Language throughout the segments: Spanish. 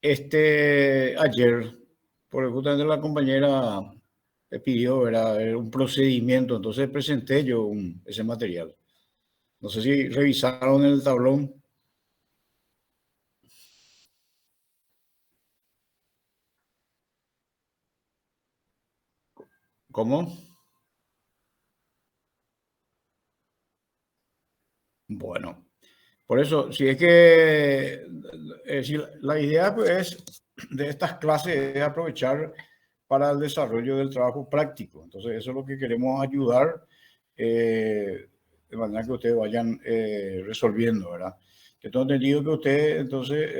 Ayer, porque justamente la compañera me pidió, ¿verdad?, un procedimiento, entonces presenté yo ese material. No sé si revisaron el tablón. ¿Cómo? Bueno, por eso, si es que si la idea pues, de estas clases es aprovechar para el desarrollo del trabajo práctico. Entonces, eso es lo que queremos ayudar, de manera que ustedes vayan resolviendo, ¿verdad? Yo tengo entendido que ustedes, entonces,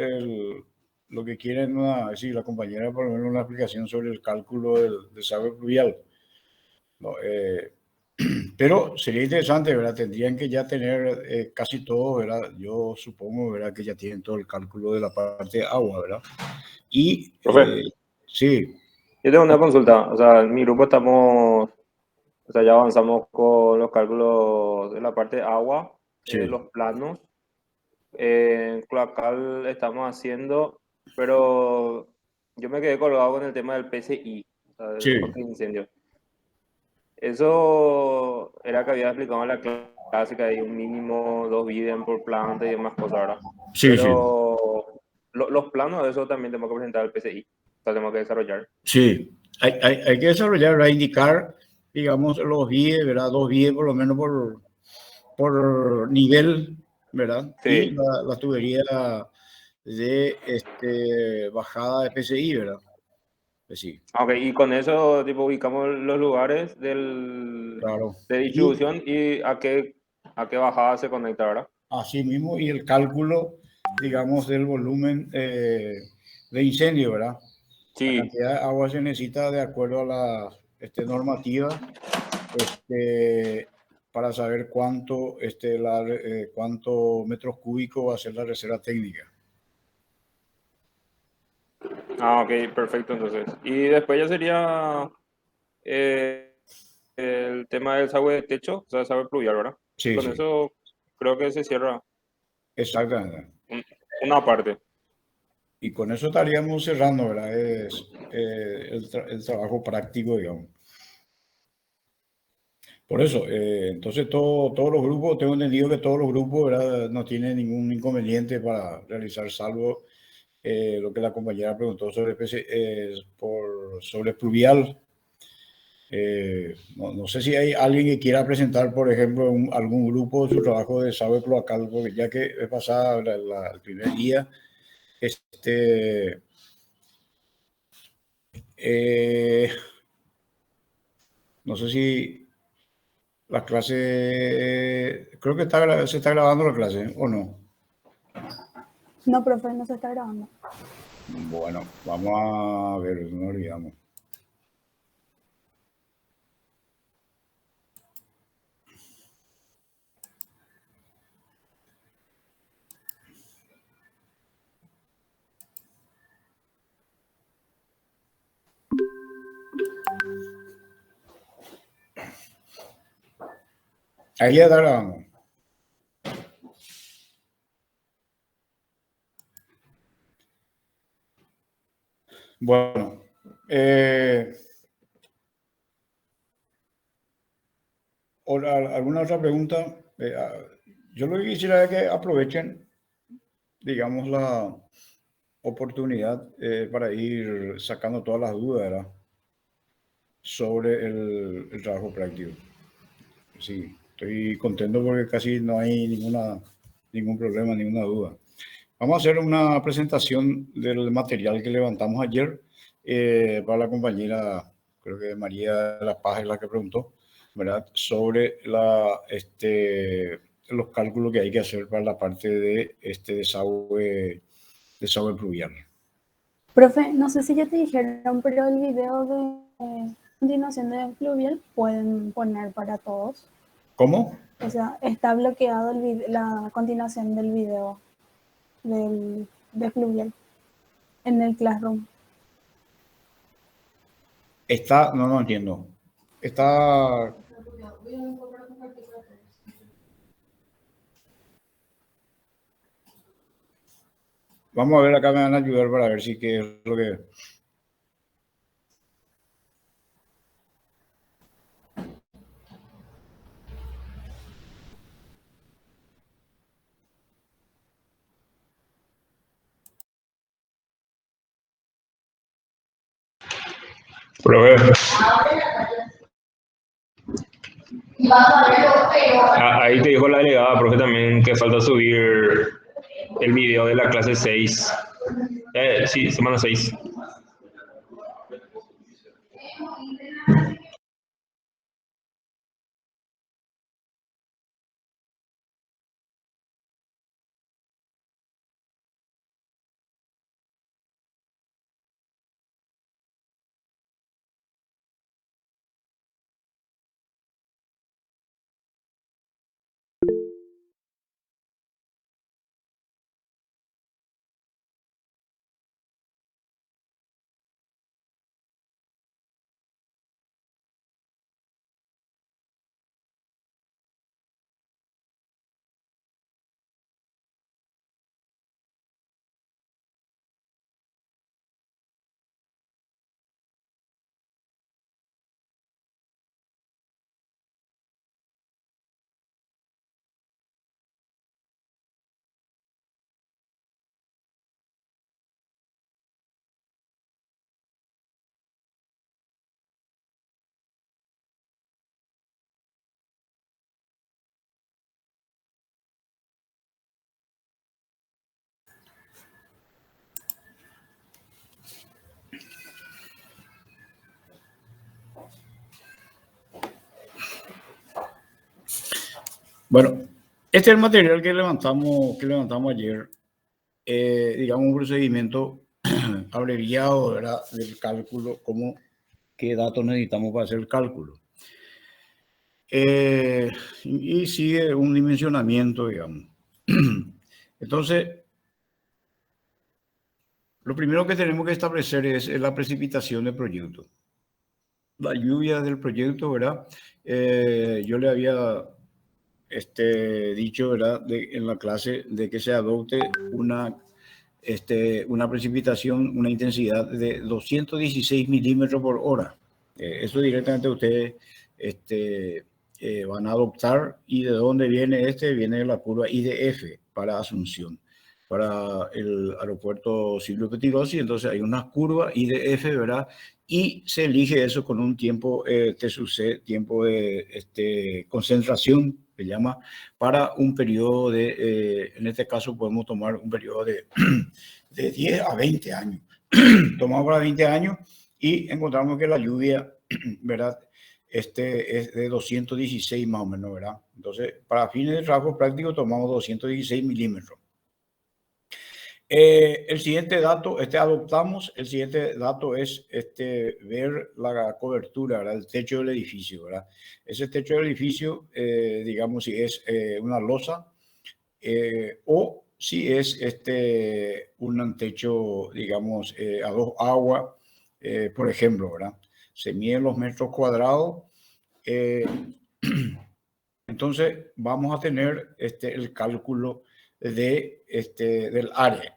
lo que quieren, es decir, la compañera, por lo menos una explicación sobre el cálculo del desagüe pluvial. ¿No? Pero sería interesante, ¿verdad? Tendrían que ya tener casi todo, ¿verdad? Yo supongo, ¿verdad?, que ya tienen todo el cálculo de la parte de agua, ¿verdad? Y Profe, sí, yo tengo una consulta. O sea, en mi grupo estamos, o sea, ya avanzamos con los cálculos de la parte de agua, sí, los planos. En Cloacal estamos haciendo, pero yo me quedé colgado con el tema del PCI, o sea, del sí, contra-incendio. Eso era que había explicado en la clase que hay un mínimo 2 vídeos por planta y demás cosas, ¿verdad? sí, sí, Pero los planos de eso también tenemos que presentar al PCI, o sea, tenemos que desarrollar. sí. Hay que desarrollar, ¿verdad? Indicar, digamos, los BIE, ¿verdad? Dos BIE por lo menos por nivel, ¿verdad? Y Sí. la tubería de bajada de PCI, ¿verdad? Pues sí, Ok, y con eso tipo ubicamos los lugares claro. de Y distribución y a qué bajada se conecta, ¿verdad? así mismo, y el cálculo, digamos, del volumen de incendio, ¿verdad? La Sí. cantidad de agua se necesita de acuerdo a la normativa, para saber cuánto metros cúbicos va a ser la reserva técnica. Ah, ok, perfecto, entonces. Y después ya sería eh, el tema del desagüe de techo, o sea, desagüe pluvial, ¿verdad? Y Sí, con sí, eso creo que se cierra exactamente. un- una parte. Y con eso estaríamos cerrando, ¿verdad? Es el trabajo práctico, digamos. Por eso, entonces todos los grupos, tengo entendido que todos los grupos, ¿verdad?, no tienen ningún inconveniente para realizar, salvo lo que la compañera preguntó sobre, sobre pluvial. No sé si hay alguien que quiera presentar, por ejemplo, algún grupo de su trabajo de desagüe cloacal, porque ya que es pasada el primer día, este, eh, no sé si la clase, creo que se está grabando la clase, ¿o no? No, profe, no se está grabando. Bueno, vamos a ver, no olvidamos. Ahí ya está grabando. Bueno, ¿alguna otra pregunta? Yo lo que quisiera es que aprovechen, digamos, la oportunidad para ir sacando todas las dudas, ¿verdad?, sobre el trabajo práctico. Sí, estoy contento porque casi no hay ningún problema, ninguna duda. Vamos a hacer una presentación del material que levantamos ayer para la compañera, creo que María de la Paz es la que preguntó, ¿verdad?, sobre los cálculos que hay que hacer para la parte de desagüe pluvial. Profe, no sé si ya te dijeron, pero el video de continuación de fluvial pueden poner para todos. ¿Cómo? O sea, está bloqueado la continuación del video de fluvial en el Classroom. No entiendo. Está, Vamos a ver, acá me van a ayudar para ver si qué es lo que... Profe, ahí te dijo la delegada, profe, también que falta subir el video de la clase 6. Sí, semana 6. Bueno, este es el material que levantamos ayer. Digamos, un procedimiento abreviado, ¿verdad?, del cálculo, como qué datos necesitamos para hacer el cálculo. Y sigue un dimensionamiento, digamos. Entonces, lo primero que tenemos que establecer es la precipitación del proyecto. La lluvia del proyecto, ¿verdad? Yo le había dicho, ¿verdad?, en la clase de que se adopte una precipitación, una intensidad de 216 milímetros por hora. Eso directamente ustedes van a adoptar. ¿Y de dónde viene Viene de la curva IDF para Asunción, para el aeropuerto Silvio Pettirossi. Entonces hay una curva IDF, ¿verdad? Y se elige eso con un tiempo TSUC, tiempo de concentración, se llama, para un periodo de, en este caso podemos tomar un periodo de 10 a 20 años. Tomamos para 20 años y encontramos que la lluvia, ¿verdad?, es de 216 más o menos, ¿verdad? Entonces, para fines de trabajo práctico tomamos 216 milímetros. El siguiente dato, adoptamos, el siguiente dato es ver la cobertura, ¿verdad?, el techo del edificio, ¿verdad? Ese techo del edificio, digamos, si es una losa o si es un techo, digamos, a dos aguas, por ejemplo, ¿verdad? Se miden los metros cuadrados. Entonces, vamos a tener el cálculo del área.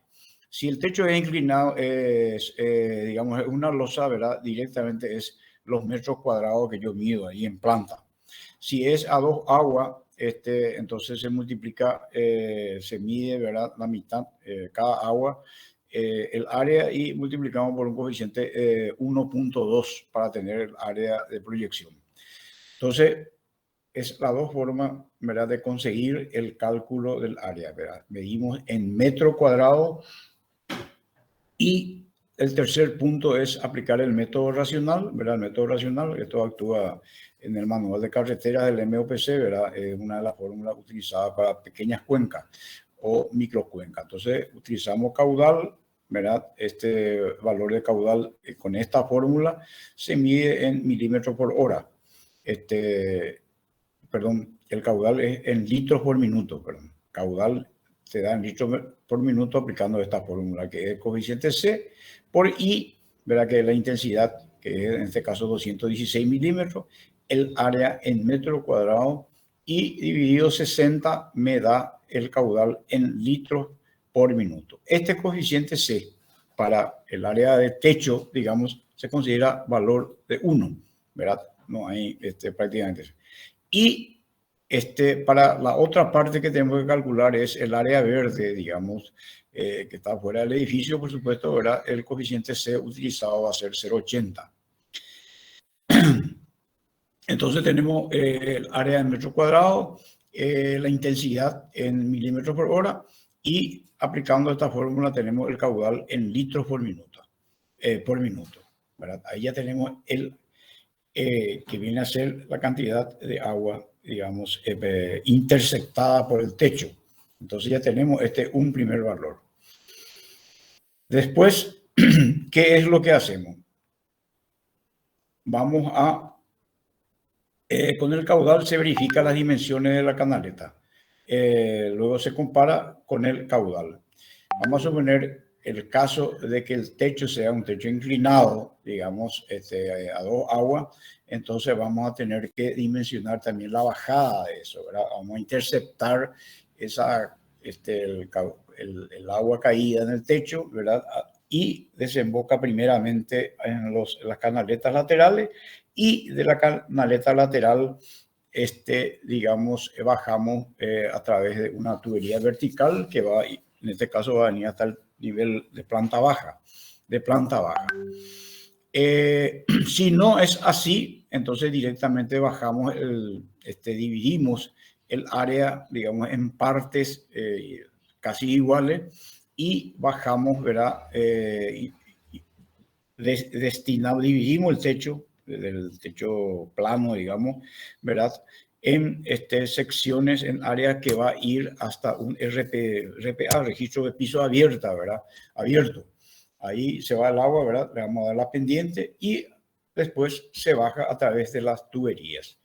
Si el techo es inclinado, digamos, es una losa, ¿verdad?, directamente es los metros cuadrados que yo mido ahí en planta. Si es a dos aguas, entonces se multiplica, se mide, ¿verdad?, la mitad, cada agua, el área, y multiplicamos por un coeficiente 1.2 para tener el área de proyección. Entonces, es las dos formas, ¿verdad?, de conseguir el cálculo del área, ¿verdad? Medimos en metro cuadrado. Y el tercer punto es aplicar el método racional, ¿verdad? El método racional, esto actúa en el manual de carreteras del MOPC, ¿verdad? Es una de las fórmulas utilizadas para pequeñas cuencas o microcuencas. Entonces, utilizamos caudal, ¿verdad? Este valor de caudal con esta fórmula se mide en milímetros por hora. Perdón, el caudal es en litros por minuto, perdón. Caudal se da en litros por minuto aplicando esta fórmula, que es el coeficiente C por I, ¿verdad?, que es la intensidad, que es en este caso 216 milímetros, el área en metro cuadrado, y dividido 60 me da el caudal en litros por minuto. Este coeficiente C para el área de techo, digamos, se considera valor de 1, ¿verdad? No hay prácticamente eso. Y para la otra parte que tenemos que calcular es el área verde, digamos, que está fuera del edificio, por supuesto, ¿verdad? El coeficiente C utilizado va a ser 0,80. Entonces tenemos el área en metro cuadrado, la intensidad en milímetros por hora y aplicando esta fórmula tenemos el caudal en litros por minuto, ¿verdad? Ahí ya tenemos el que viene a ser la cantidad de agua, digamos, interceptada por el techo. Entonces ya tenemos un primer valor. Después, ¿qué es lo que hacemos? Vamos a con el caudal se verifica las dimensiones de la canaleta. Luego se compara con el caudal. Vamos a suponer el caso de que el techo sea un techo inclinado, digamos, a 2 aguas, entonces vamos a tener que dimensionar también la bajada de eso, ¿verdad? Vamos a interceptar el agua caída en el techo, ¿verdad? Y desemboca primeramente en las canaletas laterales y de la canaleta lateral, digamos, bajamos a través de una tubería vertical que va, en este caso va a venir hasta el nivel de planta baja. Si no es así, entonces directamente bajamos, dividimos el área, digamos, en partes casi iguales y bajamos, ¿verdad? Dividimos el techo, del techo plano, digamos, ¿verdad? En secciones, en áreas que va a ir hasta un RPA, registro de piso abierta, ¿verdad? Abierto. Ahí se va el agua, ¿verdad? Le vamos a dar la pendiente y después se baja a través de las tuberías.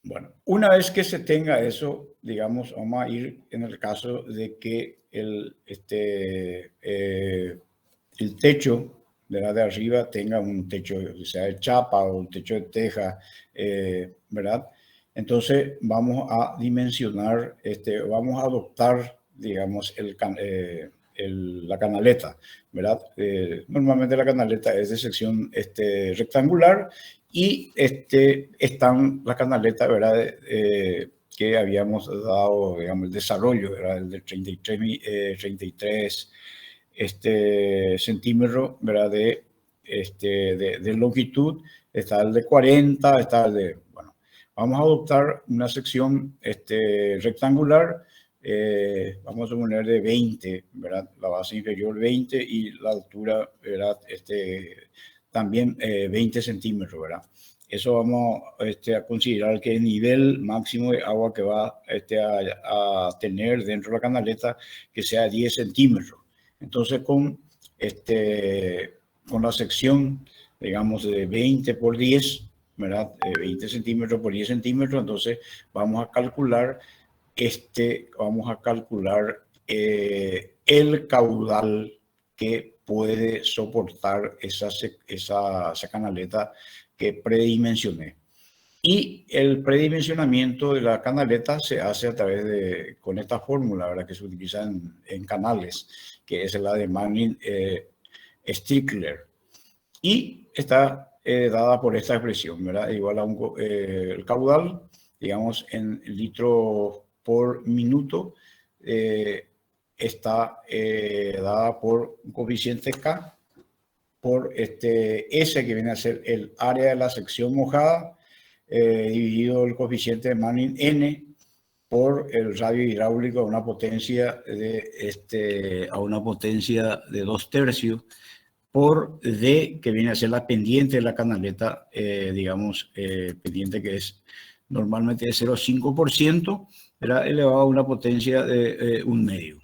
Bueno, una vez que se tenga eso, digamos, vamos a ir en el caso de que el techo de la de arriba tenga un techo, sea de chapa o un techo de teja, ¿verdad? Entonces vamos a dimensionar, vamos a adoptar, digamos, la canaleta, ¿verdad? Normalmente la canaleta es de sección rectangular y están las canaletas, ¿verdad? Que habíamos dado, digamos, el desarrollo, ¿verdad? El de 33 centímetros, ¿verdad? De longitud, está el de 40, está el de, bueno, vamos a adoptar una sección rectangular, vamos a poner de 20, ¿verdad? La base inferior 20 y la altura, ¿verdad? También 20 centímetros, ¿verdad? Eso vamos a considerar que el nivel máximo de agua que va a tener dentro de la canaleta que sea 10 centímetros. Entonces, con la sección, digamos, de 20 por 10, ¿verdad? 20 centímetros por 10 centímetros, entonces vamos a calcular, el caudal que puede soportar esa canaleta que predimensioné. Y el predimensionamiento de la canaleta se hace a través con esta fórmula, ¿verdad? Que se utiliza en canales, que es la de Manning-Strickler. Y está dada por esta expresión, ¿verdad? Igual a el caudal, digamos, en litros por minuto, está dada por un coeficiente K, por S, que viene a ser el área de la sección mojada, dividido el coeficiente de Manning N por el radio hidráulico a una potencia de 2/3 por D, que viene a ser la pendiente de la canaleta, digamos, pendiente que es normalmente de 0,5%, era elevado a una potencia de 1/2.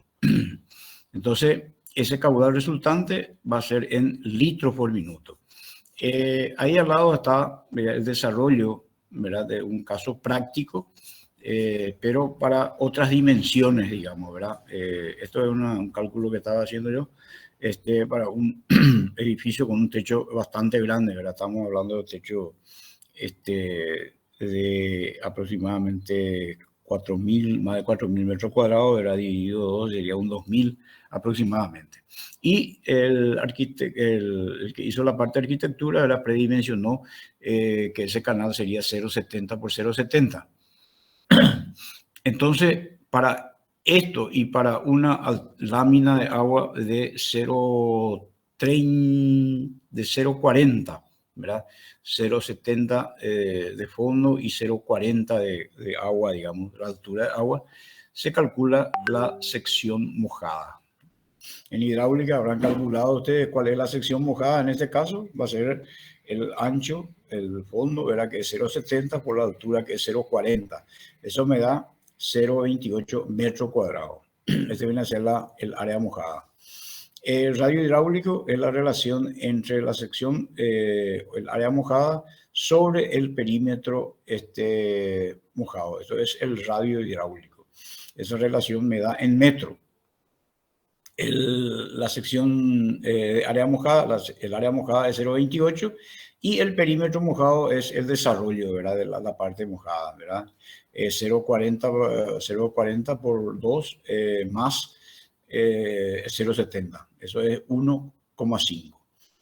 Entonces, ese caudal resultante va a ser en litros por minuto. Ahí al lado está el desarrollo, ¿verdad? De un caso práctico, pero para otras dimensiones, digamos, ¿verdad? Esto es un cálculo que estaba haciendo yo, para un edificio con un techo bastante grande, ¿verdad? Estamos hablando de techo de de aproximadamente 4.000, más de 4.000 metros cuadrados, era dividido 2, sería un 2.000 aproximadamente. Y el que hizo la parte de arquitectura era predimensionó que ese canal sería 0,70 por 0,70. Entonces, para esto y para una lámina de agua de 0,40, ¿verdad? 0,70 de fondo y 0,40 de agua, digamos, la altura de agua, se calcula la sección mojada. En hidráulica habrán calculado ustedes cuál es la sección mojada en este caso. Va a ser el ancho, el fondo, ¿verdad? Que es 0,70 por la altura que es 0,40. Eso me da 0,28 metros cuadrados. Este viene a ser el área mojada. El radio hidráulico es la relación entre la sección, el área mojada, sobre el perímetro mojado. Eso es el radio hidráulico. Esa relación me da en metro. La sección área mojada, el área mojada es 0,28 y el perímetro mojado es el desarrollo, ¿verdad? De la parte mojada, ¿verdad? 0,40 por 2 más 0,70. Eso es 1,5.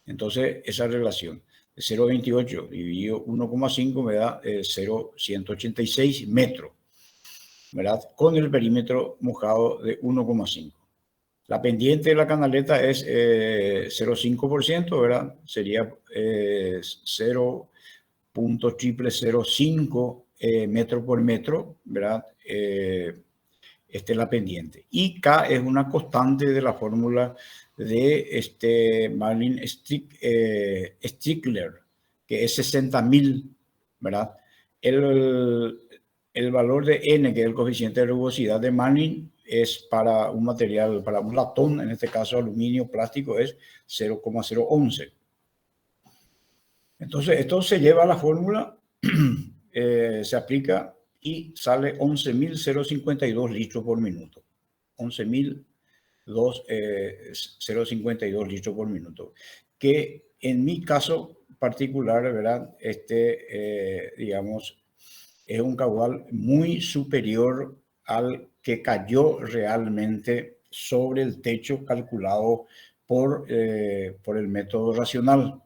Entonces, esa relación de 0,28 dividido 1,5 me da 0,186 metros, ¿verdad? Con el perímetro mojado de 1,5. La pendiente de la canaleta es 0,5%, ¿verdad? Sería 0,0005 metro por metro, ¿verdad? Esta es la pendiente. Y K es una constante de la fórmula de Marlin Strickler, que es 60.000, ¿verdad? El valor de N, que es el coeficiente de rugosidad de Marlin, es para un material, para un latón, en este caso aluminio, plástico, es 0,011. Entonces, esto se lleva a la fórmula, se aplica y sale 11.052 litros por minuto. 11.052 litros por minuto. Que en mi caso particular, ¿verdad? Digamos, es un caudal muy superior al que cayó realmente sobre el techo calculado por el método racional.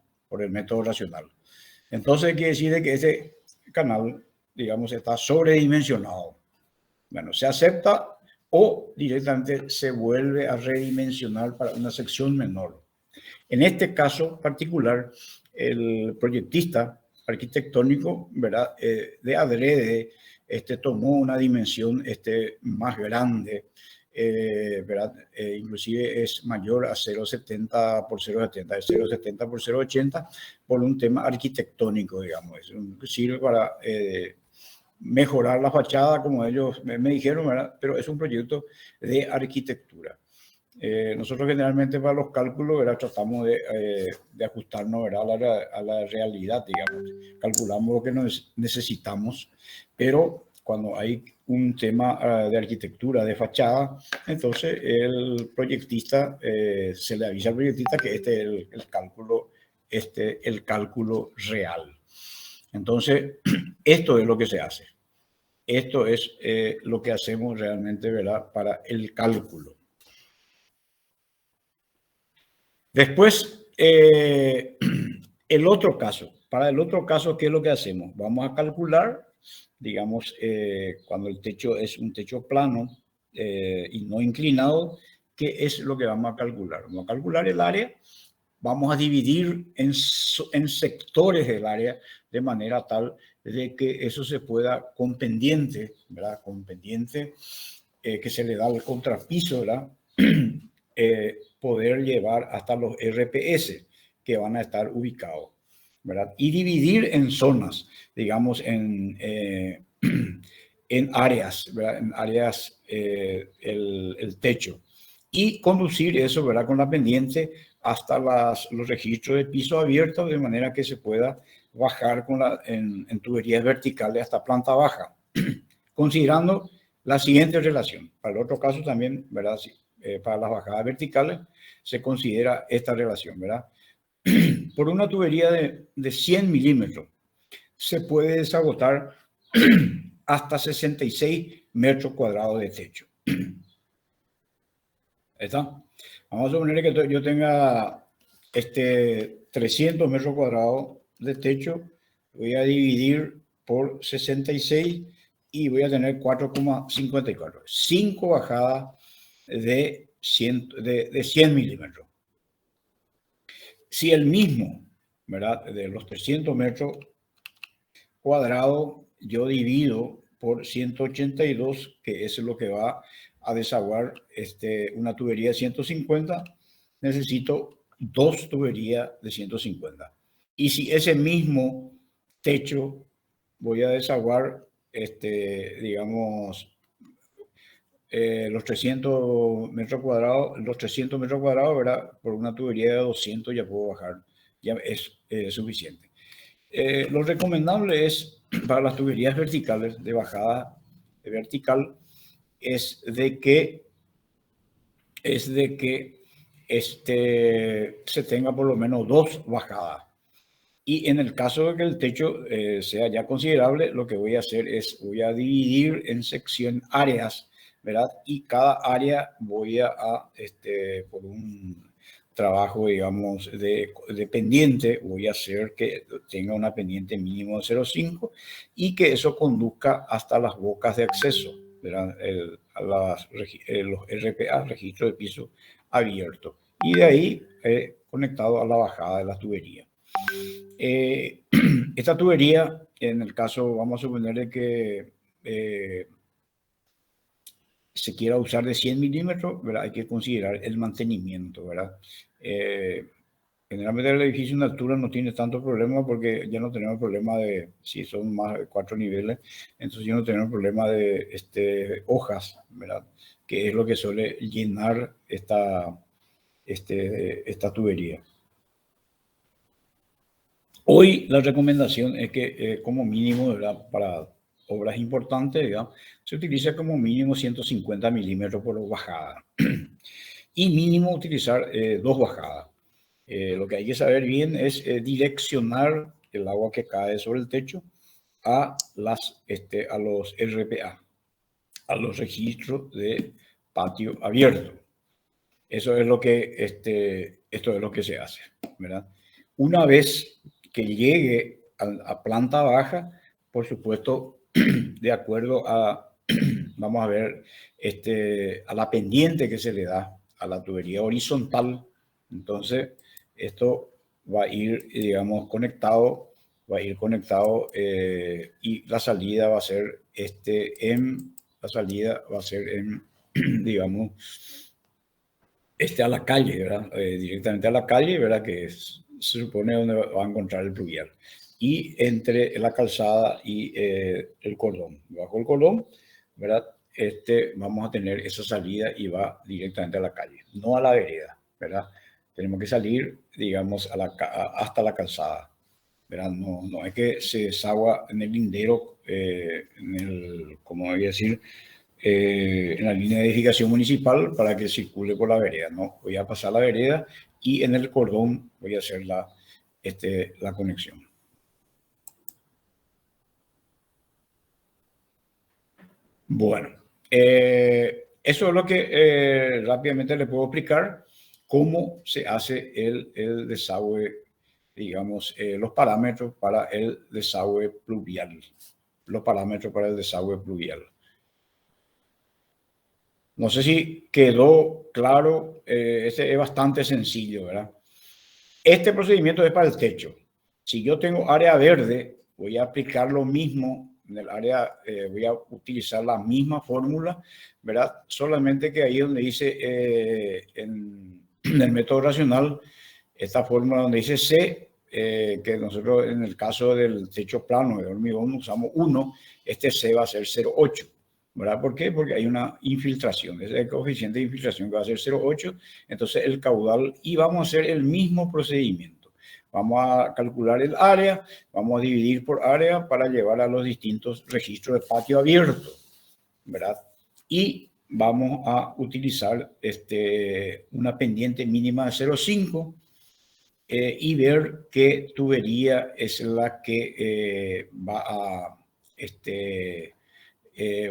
Entonces quiere decir que ese canal, digamos, está sobredimensionado. Bueno, se acepta o directamente se vuelve a redimensionar para una sección menor. En este caso particular, el proyectista arquitectónico, ¿verdad? De adrede, tomó una dimensión más grande, ¿verdad? Inclusive es mayor a 0,70 por 0,70, es 0,70 por 0,80 por un tema arquitectónico, digamos. Sirve para mejorar la fachada, como ellos me dijeron, ¿verdad? Pero es un proyecto de arquitectura. Nosotros generalmente para los cálculos, ¿verdad? Tratamos de ajustarnos, ¿verdad? A la realidad, digamos. Calculamos lo que necesitamos, pero cuando hay un tema de arquitectura, de fachada, entonces el proyectista, se le avisa al proyectista que este es el cálculo real. Entonces, esto es lo que se hace. Esto es lo que hacemos realmente, ¿verdad? Para el cálculo. Después, el otro caso. Para el otro caso, ¿qué es lo que hacemos? Vamos a calcular, digamos, cuando el techo es un techo plano y no inclinado, ¿qué es lo que vamos a calcular? Vamos a calcular el área, vamos a dividir en sectores del área de manera tal de que eso se pueda con pendiente, ¿verdad? Con pendiente que se le da al contrapiso, ¿verdad? Poder llevar hasta los RPS que van a estar ubicados, ¿verdad? Y dividir en zonas, digamos, en áreas, ¿verdad? En áreas el techo. Y conducir eso, ¿verdad? Con la pendiente hasta los registros de piso abierto, de manera que se pueda bajar en tuberías verticales hasta planta baja, considerando la siguiente relación. Para el otro caso también, ¿verdad? Para las bajadas verticales se considera esta relación, ¿verdad? Por una tubería de 100 milímetros se puede desagotar hasta 66 metros cuadrados de techo. ¿Está? Vamos a suponer que yo tenga 300 metros cuadrados de techo, voy a dividir por 66 y voy a tener 4,54. 5 bajadas de 100 milímetros. Si el mismo, ¿verdad? De los 300 metros cuadrados, yo divido por 182, que es lo que va a desaguar una tubería de 150, necesito 2 tuberías de 150. Y si ese mismo techo voy a desaguar, digamos, los 300 metros cuadrados, ¿verdad? Por una tubería de 200 ya puedo bajar, ya es suficiente. Lo recomendable es, para las tuberías verticales, de bajada vertical, es de que se tenga por lo menos 2 bajadas. Y en el caso de que el techo sea ya considerable, lo que voy a hacer es, voy a dividir en sección áreas, ¿verdad? Y cada área voy a por un trabajo, digamos, de pendiente, voy a hacer que tenga una pendiente mínimo de 0,5 y que eso conduzca hasta las bocas de acceso, ¿verdad? Los RPA, registro de piso abierto. Y de ahí conectado a la bajada de la tubería. Esta tubería, en el caso, vamos a suponer que se quiera usar de 100 milímetros, ¿verdad? Hay que considerar el mantenimiento, ¿verdad? Generalmente el edificio en altura no tiene tanto problema porque ya no tenemos problema de, si son más de 4 niveles, entonces ya no tenemos problema de hojas, ¿verdad? Que es lo que suele llenar esta tubería. Hoy la recomendación es que como mínimo, ¿verdad? Para obras importantes, ¿verdad? Se utiliza como mínimo 150 milímetros por bajada y mínimo utilizar 2 bajadas. Lo que hay que saber bien es direccionar el agua que cae sobre el techo a los RPA, a los registros de patio abierto. Eso es lo que, esto es lo que se hace, ¿verdad? Una vez que llegue a planta baja, por supuesto, de acuerdo a, vamos a ver, a la pendiente que se le da a la tubería horizontal, entonces esto va a ir, digamos, conectado y la salida va a ser digamos, a la calle, ¿verdad? Directamente a la calle, ¿verdad? Que se supone donde va a encontrar el pluvial. Y entre la calzada y el cordón. Bajo el cordón, ¿verdad? Vamos a tener esa salida y va directamente a la calle, no a la vereda, ¿verdad? Tenemos que salir, digamos, hasta la calzada, ¿verdad? No es que se desagua en el lindero, como voy a decir, en la línea de edificación municipal para que circule por la vereda, ¿no? Voy a pasar la vereda y en el cordón voy a hacer la conexión. Bueno, eso es lo que rápidamente le puedo explicar, cómo se hace el desagüe, digamos, los parámetros para el desagüe pluvial. No sé si quedó claro, es bastante sencillo, ¿verdad? Este procedimiento es para el techo. Si yo tengo área verde, voy a aplicar lo mismo en el área, voy a utilizar la misma fórmula, ¿verdad? Solamente que ahí donde dice, en el método racional, esta fórmula donde dice C, que nosotros en el caso del techo plano de hormigón usamos 1, C va a ser 0,8. ¿Verdad? ¿Por qué? Porque hay una infiltración, es el coeficiente de infiltración que va a ser 0,8, entonces el caudal, y vamos a hacer el mismo procedimiento. Vamos a calcular el área, vamos a dividir por área para llevar a los distintos registros de patio abierto, ¿verdad? Y vamos a utilizar una pendiente mínima de 0,5 y ver qué tubería es la que va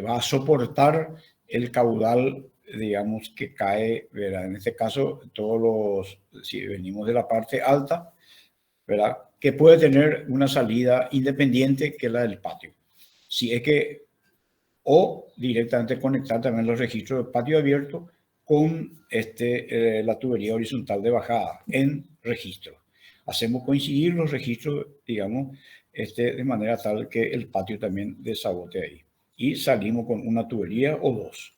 va a soportar el caudal, digamos, que cae, ¿verdad? En este caso, si venimos de la parte alta, ¿verdad? Que puede tener una salida independiente que la del patio. Si es que, o directamente conectar también los registros de patio abierto con la tubería horizontal de bajada en registro. Hacemos coincidir los registros, digamos, de manera tal que el patio también desabote ahí. Y salimos con una tubería o dos.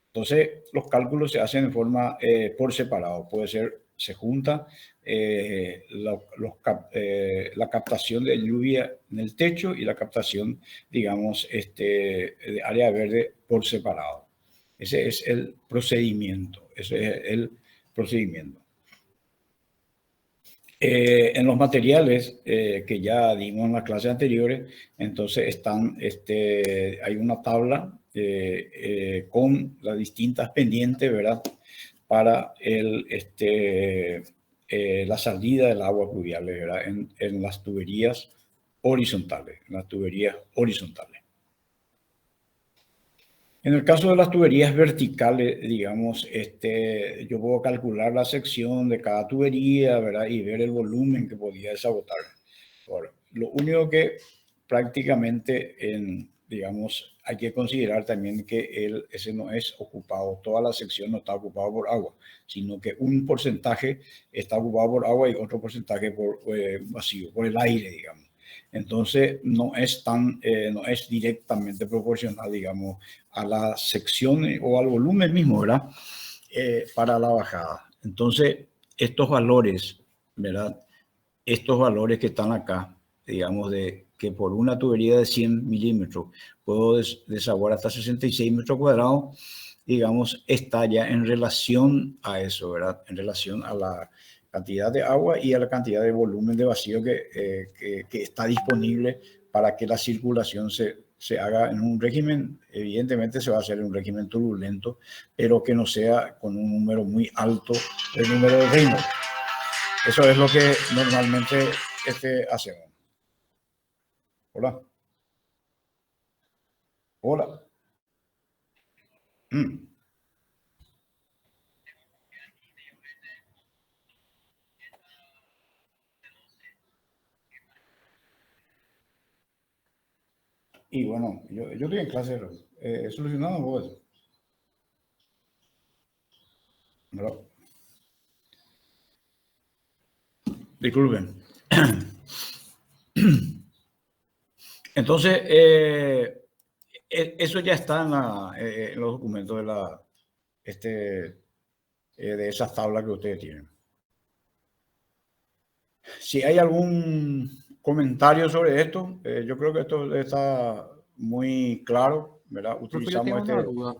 Entonces, los cálculos se hacen de forma por separado. Puede ser, se junta la captación de lluvia en el techo y la captación, digamos, de área verde por separado. Ese es el procedimiento. En los materiales que ya dimos en las clases anteriores, entonces hay una tabla con las distintas pendientes, ¿verdad? Para la salida del agua pluvial, ¿verdad? En las tuberías horizontales, En el caso de las tuberías verticales, digamos, yo puedo calcular la sección de cada tubería, ¿verdad? Y ver el volumen que podía desabotar. Ahora, lo único que prácticamente, digamos, hay que considerar también que ese no es ocupado, toda la sección no está ocupada por agua, sino que un porcentaje está ocupado por agua y otro porcentaje por vacío, por el aire, digamos. Entonces, no es directamente proporcional, digamos, a la sección o al volumen mismo, ¿verdad? Para la bajada. Entonces, estos valores, ¿verdad? Estos valores que están acá, digamos, de que por una tubería de 100 milímetros puedo desaguar hasta 66 metros cuadrados, digamos, está ya en relación a eso, ¿verdad? En relación a la cantidad de agua y a la cantidad de volumen de vacío que está disponible para que la circulación se haga en un régimen. Evidentemente se va a hacer en un régimen turbulento, pero que no sea con un número muy alto del número de ritmos. Eso es lo que normalmente hacemos. Hola. Hola. Y bueno, yo estoy en clase, he solucionado vos. ¿No? Disculpen. Entonces, eso ya está en los documentos de esas tablas que ustedes tienen. Si hay algún comentario sobre esto, yo creo que esto está muy claro, ¿verdad? Utilizamos tengo una duda.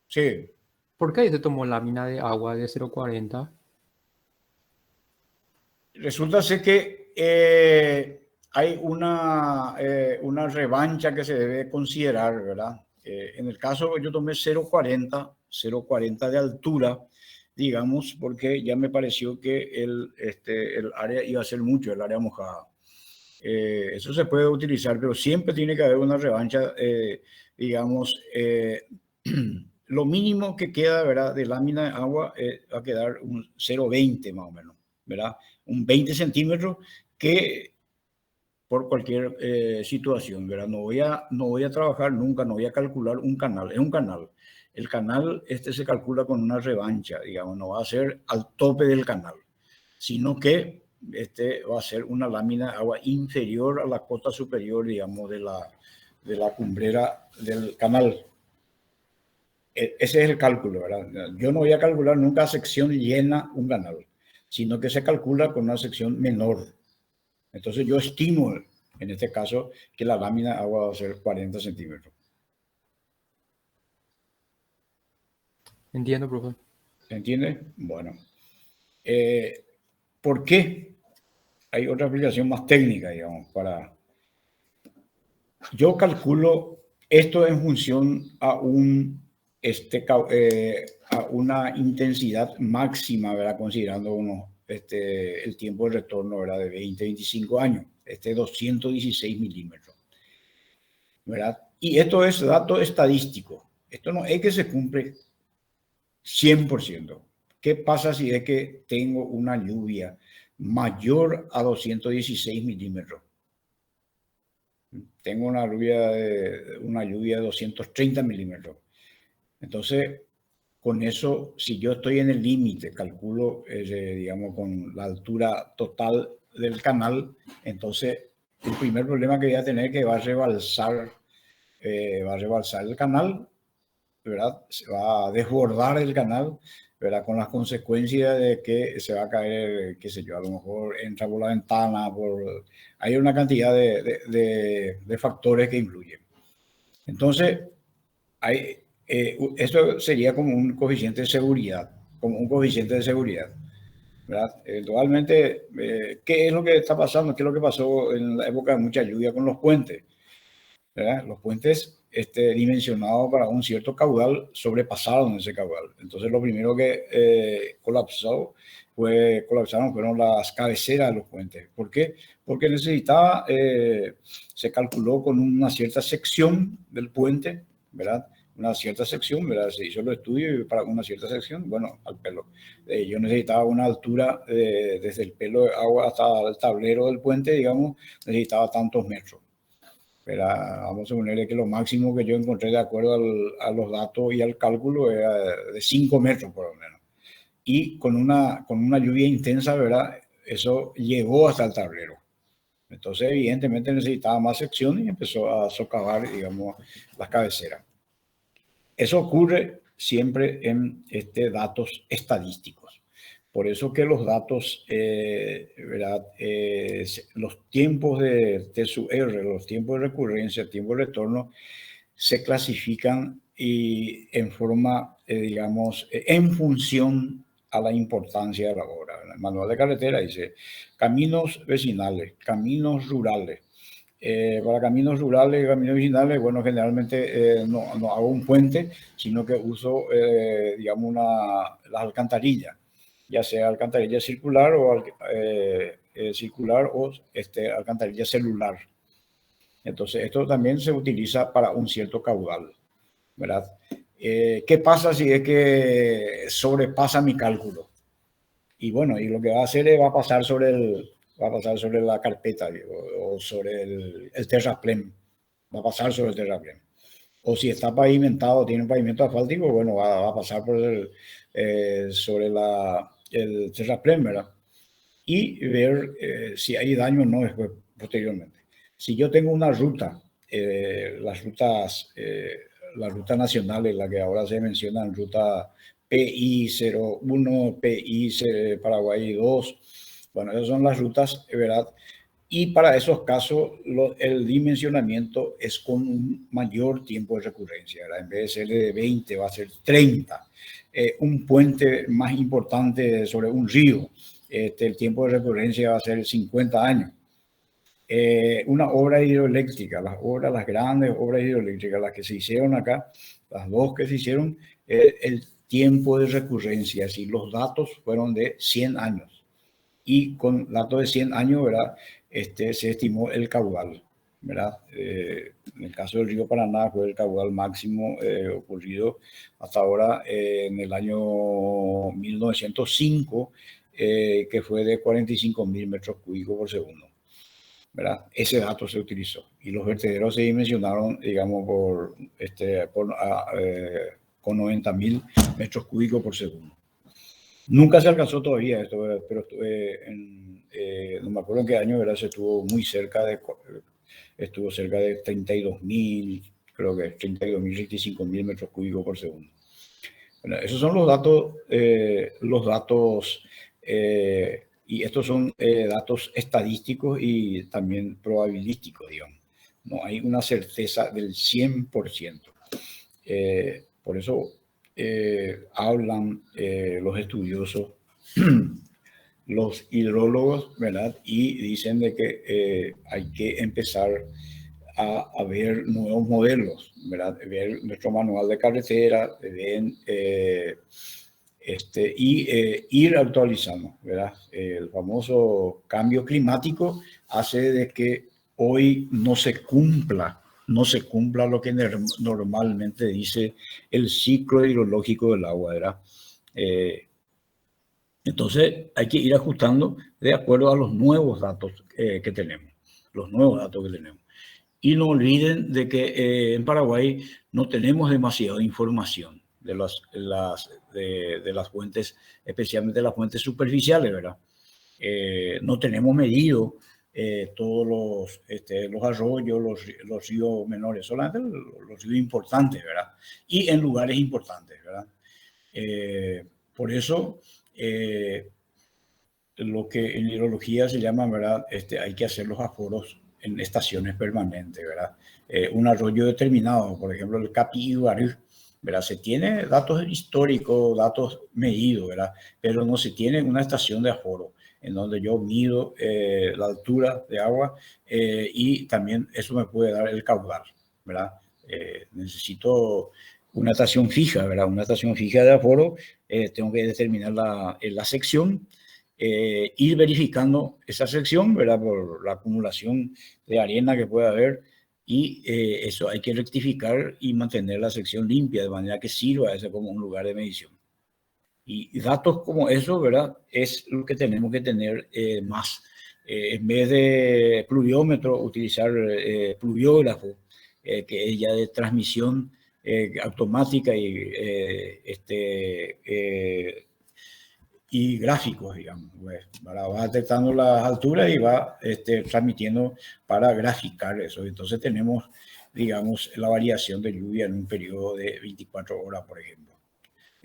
Sí. ¿Por qué se tomó lámina de agua de 0,40? Resulta ser que hay una revancha que se debe considerar, ¿verdad? En el caso yo tomé 0,40 de altura, digamos, porque ya me pareció que el área iba a ser mucho, el área mojada. Eso se puede utilizar, pero siempre tiene que haber una revancha, digamos, lo mínimo que queda, ¿verdad? De lámina de agua va a quedar un 0,20 más o menos, ¿verdad? Un 20 centímetros que por cualquier situación, ¿verdad? No voy a trabajar nunca, no voy a calcular un canal, es un canal. El canal se calcula con una revancha, digamos, no va a ser al tope del canal, sino que va a ser una lámina de agua inferior a la cota superior, digamos, de la cumbrera del canal. Ese es el cálculo, ¿verdad? Yo no voy a calcular nunca sección llena un canal, sino que se calcula con una sección menor. Entonces yo estimo, en este caso, que la lámina de agua va a ser 40 centímetros. Entiendo, profe. ¿Se entiende? Bueno. ¿Por qué? Hay otra aplicación más técnica, digamos, Yo calculo esto en función a una intensidad máxima, ¿verdad? Considerando el tiempo de retorno, ¿verdad? De 20-25 años, 216 milímetros. ¿verdad? Y esto es dato estadístico. Esto no es que se cumple 100%. ¿Qué pasa si es que tengo una lluvia mayor a 216 milímetros? Tengo una lluvia de 230 milímetros. Entonces, con eso, si yo estoy en el límite, calculo, digamos, con la altura total del canal, entonces el primer problema que voy a tener es que va a rebalsar el canal, ¿verdad? Se va a desbordar el canal, ¿verdad? Con las consecuencias de que se va a caer, qué sé yo, a lo mejor entra por la ventana, hay una cantidad de factores que influyen. Entonces, esto sería como un coeficiente de seguridad, ¿verdad? Eventualmente, ¿qué es lo que está pasando? ¿Qué es lo que pasó en la época de mucha lluvia con los puentes? ¿Verdad? Los puentes dimensionados para un cierto caudal sobrepasaron ese caudal. Entonces, lo primero que colapsaron fueron las cabeceras de los puentes. ¿Por qué? Porque se calculó con una cierta sección del puente, ¿verdad? Una cierta sección, ¿verdad? Se hizo el estudio y para una cierta sección, bueno, al pelo. Yo necesitaba una altura desde el pelo de agua hasta el tablero del puente, digamos, necesitaba tantos metros. Vamos a suponerle que lo máximo que yo encontré de acuerdo a los datos y al cálculo era de 5 metros por lo menos. Y con una lluvia intensa, ¿verdad? Eso llegó hasta el tablero. Entonces, evidentemente necesitaba más sección y empezó a socavar, digamos, las cabeceras. Eso ocurre siempre en datos estadísticos. Por eso que los datos, ¿verdad? Los tiempos de TSUR, los tiempos de recurrencia, tiempo de retorno, se clasifican y en forma, digamos, en función a la importancia de la obra. En el manual de carretera dice caminos vecinales, caminos rurales. Para caminos rurales y caminos vecinales, bueno, generalmente no hago un puente, sino que uso, digamos, las alcantarillas, ya sea alcantarilla circular o alcantarilla celular. Entonces, esto también se utiliza para un cierto caudal, ¿verdad? ¿Qué pasa si es que sobrepasa mi cálculo? Y bueno, y lo que va a hacer es va a pasar sobre la carpeta o sobre el terraplén. Va a pasar sobre el terraplén. O si está pavimentado, tiene un pavimento asfáltico, bueno, va a pasar sobre el terraplén, ¿verdad? Y ver si hay daño o no después, posteriormente. Si yo tengo una ruta, las rutas nacionales, las que ahora se mencionan, ruta PI 01, PI Paraguay 2, bueno, esas son las rutas, ¿verdad? Y para esos casos, el dimensionamiento es con un mayor tiempo de recurrencia, ¿verdad? En vez de ser de 20, va a ser 30. Un puente más importante sobre un río, el tiempo de recurrencia va a ser 50 años. Una obra hidroeléctrica, las grandes obras hidroeléctricas, las que se hicieron acá, las dos que se hicieron, el tiempo de recurrencia, si los datos fueron de 100 años. Y con datos de 100 años, ¿verdad? Se estimó el caudal, ¿verdad? En el caso del río Paraná fue el caudal máximo ocurrido hasta ahora en el año 1905, que fue de 45.000 metros cúbicos por segundo, ¿verdad? Ese dato se utilizó y los vertederos se dimensionaron, digamos, con 90.000 metros cúbicos por segundo. Nunca se alcanzó todavía esto, pero no me acuerdo en qué año, ¿verdad? Estuvo cerca de 32.000, creo que 32.000, 65.000 metros cúbicos por segundo. Bueno, esos son los datos, y estos son datos estadísticos y también probabilísticos, digamos. No hay una certeza del 100%. Por eso hablan los estudiosos, los hidrólogos, ¿verdad? Y dicen de que hay que empezar a ver nuevos modelos, ¿verdad? Ver nuestro manual de carretera, ir actualizando, ¿verdad? El famoso cambio climático hace de que hoy no se cumpla no se cumpla lo que normalmente dice el ciclo hidrológico del agua, ¿verdad? Entonces hay que ir ajustando de acuerdo a los nuevos datos que tenemos, Y no olviden de que en Paraguay no tenemos demasiada información de las fuentes, especialmente las fuentes superficiales, ¿verdad? No tenemos medido todos los arroyos, los ríos menores, solamente los ríos importantes, ¿verdad? Y en lugares importantes, ¿verdad? Por eso, lo que en hidrología se llama, ¿verdad? Hay que hacer los aforos en estaciones permanentes, ¿verdad? Un arroyo determinado, por ejemplo, el Capi-Iguarú, ¿verdad? Se tiene datos históricos, datos medidos, ¿verdad? Pero no se tiene una estación de aforo en donde yo mido la altura de agua y también eso me puede dar el caudal, ¿verdad? Necesito una estación fija, ¿verdad? Una estación fija de aforo, tengo que determinar la sección, ir verificando esa sección, ¿verdad? Por la acumulación de arena que puede haber y eso hay que rectificar y mantener la sección limpia de manera que sirva eso como un lugar de medición. Y datos como eso, ¿verdad? Es lo que tenemos que tener más. En vez de pluviómetro, utilizar pluviógrafo, que es ya de transmisión automática y gráficos, digamos. Pues, va detectando las alturas y va transmitiendo para graficar eso. Entonces tenemos, digamos, la variación de lluvia en un periodo de 24 horas, por ejemplo.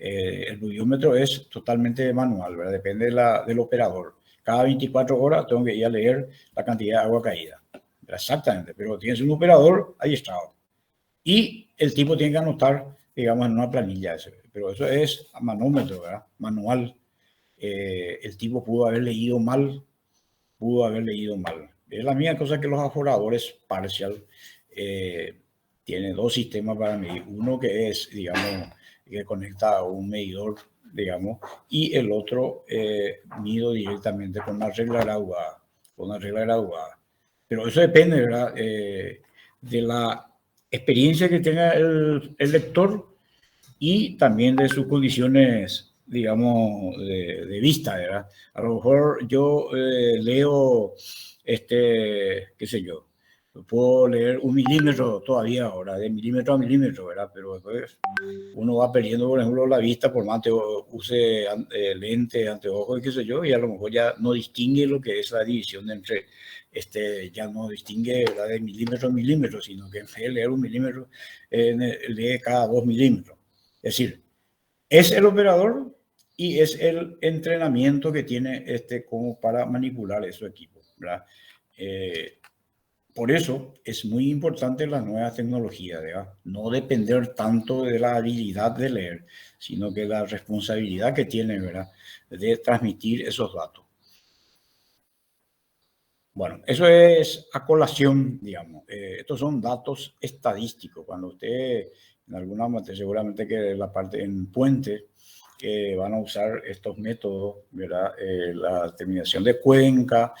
El pluviómetro es totalmente manual, ¿verdad? Depende del operador. Cada 24 horas tengo que ir a leer la cantidad de agua caída. Exactamente, pero tienes un operador adiestrado. Y el tipo tiene que anotar, digamos, en una planilla eso. Pero eso es a manómetro, ¿verdad? Manual. El tipo pudo haber leído mal. Es la misma cosa que los aforadores parcial. Tiene dos sistemas para medir. Uno que es, digamos, que conecta a un medidor, digamos, y el otro mido directamente con una regla graduada. Pero eso depende, ¿verdad? De la experiencia que tenga el lector y también de sus condiciones, digamos, de vista, ¿verdad? A lo mejor yo leo, qué sé yo, puedo leer 1 milímetro todavía ahora, de milímetro a milímetro, ¿verdad? Pero después uno va perdiendo, por ejemplo, la vista por más que use lente, anteojos y qué sé yo, y a lo mejor ya no distingue lo que es la división entre, ya no distingue, ¿verdad? De milímetro a milímetro, sino que en vez de leer 1 milímetro, lee cada 2 milímetros. Es decir, es el operador y es el entrenamiento que tiene como para manipular esos equipos, ¿verdad? Por eso es muy importante la nueva tecnología, ¿verdad? No depender tanto de la habilidad de leer, sino que la responsabilidad que tiene, ¿verdad? De transmitir esos datos. Bueno, eso es a colación, digamos. Estos son datos estadísticos. Cuando usted, en alguna parte, seguramente que la parte en puente, van a usar estos métodos, ¿verdad? La determinación de cuenca,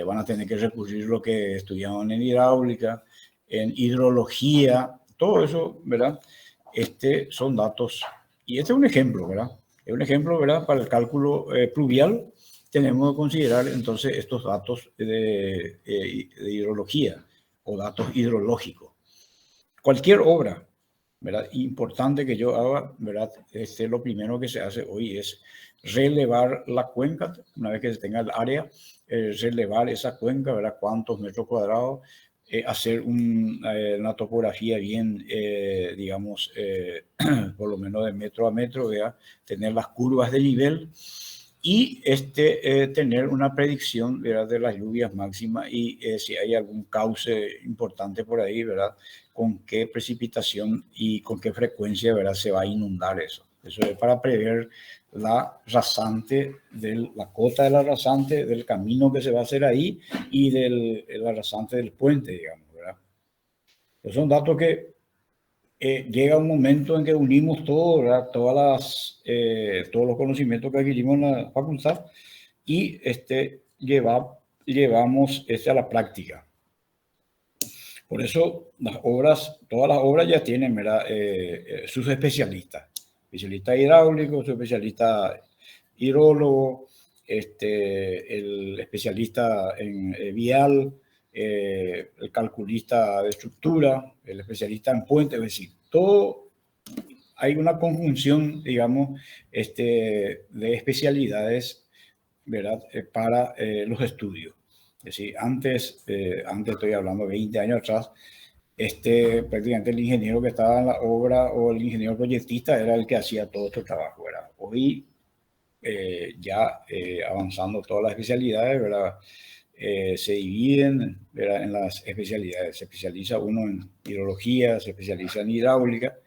van a tener que recurrir lo que estudiaban en hidráulica, en hidrología, todo eso, ¿verdad? Son datos. Y este es un ejemplo, ¿verdad? Es un ejemplo, ¿verdad? Para el cálculo pluvial. Tenemos que considerar entonces estos datos de hidrología o datos hidrológicos. Cualquier obra, ¿verdad? Importante que yo haga, ¿verdad? Lo primero que se hace hoy es relevar la cuenca, una vez que se tenga el área, relevar esa cuenca, ¿verdad? Cuántos metros cuadrados, hacer una topografía bien, digamos, por lo menos de metro a metro, ¿verdad? Tener las curvas de nivel y tener una predicción, ¿verdad? De las lluvias máximas y si hay algún cauce importante por ahí, ¿verdad? Con qué precipitación y con qué frecuencia, ¿verdad? Se va a inundar eso. Eso es para prever la rasante, la cota de la rasante, del camino que se va a hacer ahí y la rasante del puente, digamos, ¿verdad? Esos son datos que llega un momento en que unimos todo, ¿verdad? Todos los conocimientos que adquirimos en la facultad y llevamos a la práctica. Por eso todas las obras ya tienen, ¿verdad? Sus especialistas. Especialista hidráulico, su especialista hidrólogo, el especialista en vial, el calculista de estructura, el especialista en puente, es decir, todo hay una conjunción, digamos, de especialidades, ¿verdad? Para los estudios. Es decir, antes estoy hablando 20 años atrás, prácticamente el ingeniero que estaba en la obra o el ingeniero proyectista era el que hacía todo este trabajo, ¿verdad? Hoy, ya avanzando todas las especialidades, ¿verdad? Se dividen, ¿verdad? En las especialidades. Se especializa uno en hidrología, se especializa en hidráulica,